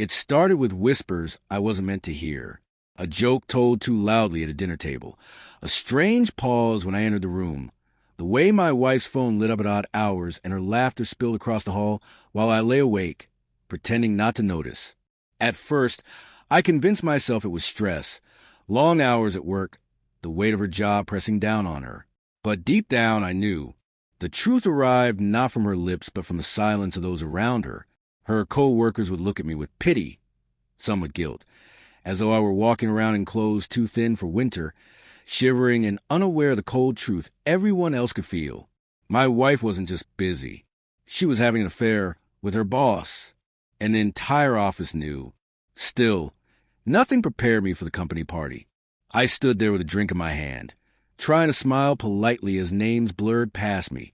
It started with whispers I wasn't meant to hear, a joke told too loudly at a dinner table, a strange pause when I entered the room, the way my wife's phone lit up at odd hours and her laughter spilled across the hall while I lay awake, pretending not to notice. At first, I convinced myself it was stress, long hours at work, the weight of her job pressing down on her. But deep down, I knew. The truth arrived not from her lips, but from the silence of those around her. Her co-workers would look at me with pity, some with guilt, as though I were walking around in clothes too thin for winter, shivering and unaware of the cold truth everyone else could feel. My wife wasn't just busy. She was having an affair with her boss, and the entire office knew. Still, nothing prepared me for the company party. I stood there with a drink in my hand, trying to smile politely as names blurred past me,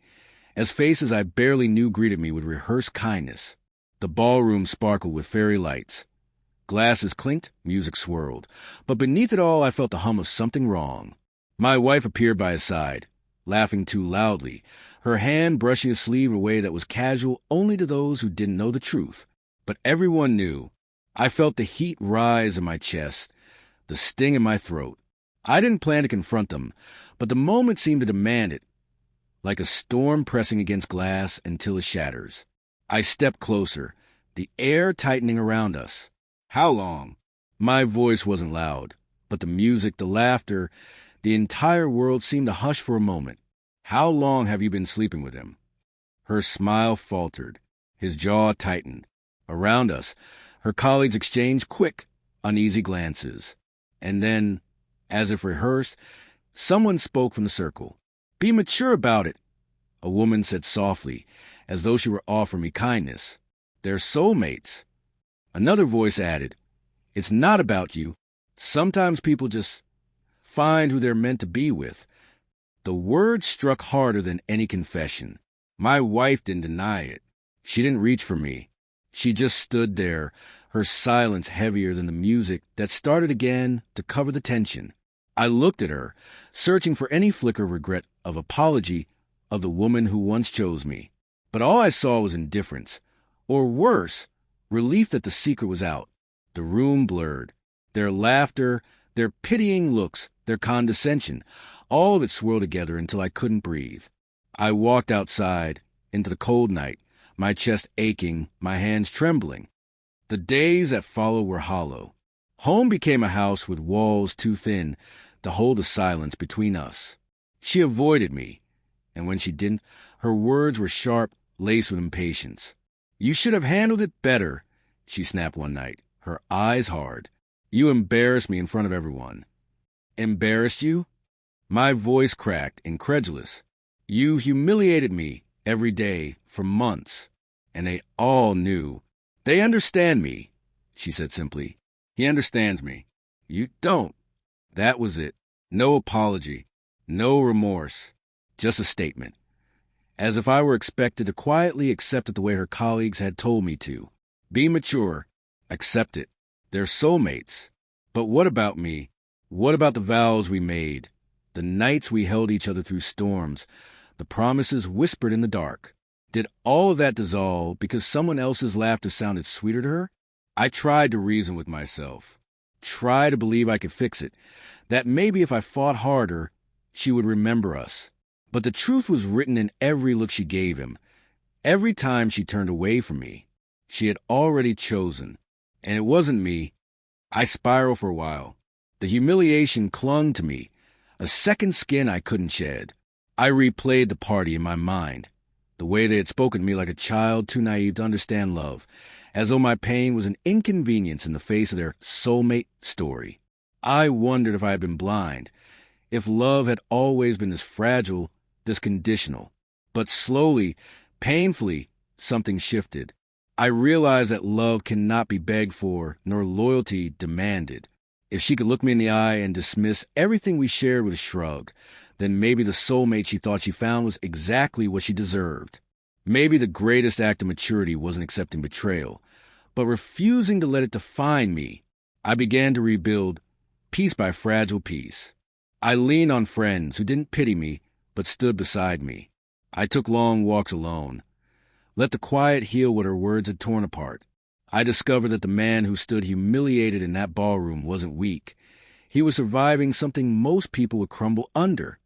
as faces I barely knew greeted me with rehearsed kindness. The ballroom sparkled with fairy lights. Glasses clinked, music swirled, but beneath it all I felt the hum of something wrong. My wife appeared by his side, laughing too loudly, her hand brushing his sleeve in a way that was casual only to those who didn't know the truth. But everyone knew. I felt the heat rise in my chest, the sting in my throat. I didn't plan to confront them, but the moment seemed to demand it, like a storm pressing against glass until it shatters. I stepped closer, the air tightening around us. How long? My voice wasn't loud, but the music, the laughter, the entire world seemed to hush for a moment. How long have you been sleeping with him? Her smile faltered. His jaw tightened. Around us, her colleagues exchanged quick, uneasy glances. And then, as if rehearsed, someone spoke from the circle. Be mature about it, a woman said softly, as though she were offering me kindness. They're soulmates. Another voice added, it's not about you. Sometimes people just find who they're meant to be with. The words struck harder than any confession. My wife didn't deny it. She didn't reach for me. She just stood there, her silence heavier than the music that started again to cover the tension. I looked at her, searching for any flicker of regret, of apology, of the woman who once chose me. But all I saw was indifference, or worse, relief that the secret was out. The room blurred. Their laughter, their pitying looks, their condescension, all of it swirled together until I couldn't breathe. I walked outside, into the cold night, my chest aching, my hands trembling. The days that followed were hollow. Home became a house with walls too thin to hold the silence between us. She avoided me, and when she didn't, her words were sharp, laced with impatience. You should have handled it better, she snapped one night, her eyes hard. You embarrassed me in front of everyone. Embarrassed you? My voice cracked, incredulous. You humiliated me every day for months, and they all knew. They understand me, she said simply. He understands me. You don't. That was it. No apology, no remorse, just a statement. As if I were expected to quietly accept it the way her colleagues had told me to. Be mature. Accept it. They're soulmates. But what about me? What about the vows we made? The nights we held each other through storms? The promises whispered in the dark? Did all of that dissolve because someone else's laughter sounded sweeter to her? I tried to reason with myself. Try to believe I could fix it. That maybe if I fought harder, she would remember us. But the truth was written in every look she gave him. Every time she turned away from me, she had already chosen. And it wasn't me. I spiraled for a while. The humiliation clung to me, a second skin I couldn't shed. I replayed the party in my mind, the way they had spoken to me like a child too naive to understand love, as though my pain was an inconvenience in the face of their soulmate story. I wondered if I had been blind, if love had always been this fragile, this conditional. But slowly, painfully, something shifted. I realized that love cannot be begged for, nor loyalty demanded. If she could look me in the eye and dismiss everything we shared with a shrug, then maybe the soulmate she thought she found was exactly what she deserved. Maybe the greatest act of maturity wasn't accepting betrayal, but refusing to let it define me. I began to rebuild, piece by fragile piece. I leaned on friends who didn't pity me, but stood beside me. I took long walks alone. Let the quiet heal what her words had torn apart. I discovered that the man who stood humiliated in that ballroom wasn't weak. He was surviving something most people would crumble under.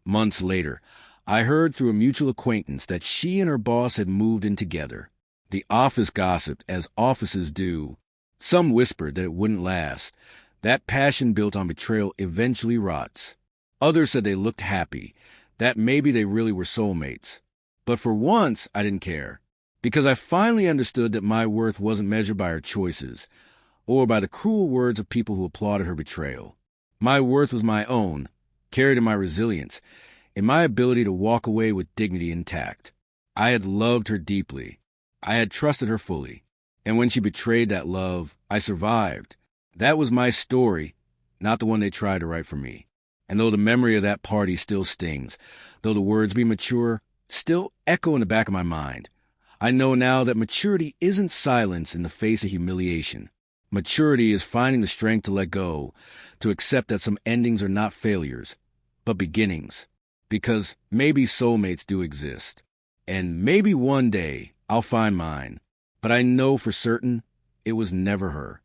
Months later, I heard through a mutual acquaintance that she and her boss had moved in together. The office gossiped, as offices do. Some whispered that it wouldn't last. That passion built on betrayal eventually rots. Others said they looked happy, that maybe they really were soulmates. But for once, I didn't care, because I finally understood that my worth wasn't measured by her choices, or by the cruel words of people who applauded her betrayal. My worth was my own, carried in my resilience, in my ability to walk away with dignity intact. I had loved her deeply. I had trusted her fully. And when she betrayed that love, I survived. That was my story, not the one they tried to write for me. And though the memory of that party still stings, though the words be mature, still echo in the back of my mind, I know now that maturity isn't silence in the face of humiliation. Maturity is finding the strength to let go, to accept that some endings are not failures, but beginnings. Because maybe soulmates do exist. And maybe one day I'll find mine. But I know for certain it was never her.